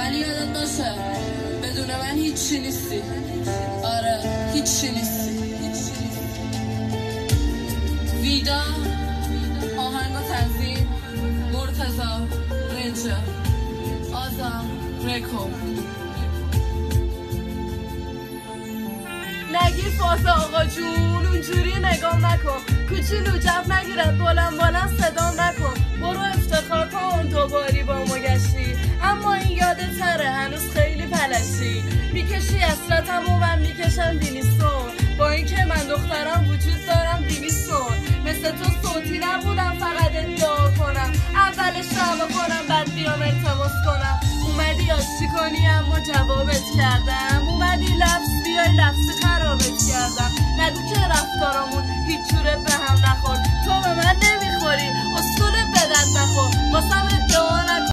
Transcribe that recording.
ولی یادت باشه بدون من هیچی نیستی. آره هیچی نیستی. ویدا، آهنگ و تنظیم مرتضی رنجر، آزم رکو. نگیر فاز آقا جون اونجوری نگام نکن، کوچولو جب نگیرد بلند صدام نکن. برو افتخار کن تو باری با ما گشتی، اما این یادت نره هنوز خیلی پلشی. میکشی اصلتم و من میکشم بینیستون، با اینکه من دخترم وجود دارم 200 تن. مثل تو صوتی نبودم فقط ادعا کنم، اولش دعوا کنم بعد بیام التماس کنم. اومدی آشتی کنی اما جوابت کردم، اومدی لفظ بیای لفظی خرابت کردم. نگو که رفتارامون هیچ جوره به هم نخورد، تو به من نمیخوری اسکول بدن نخور واسم ادعا نکن.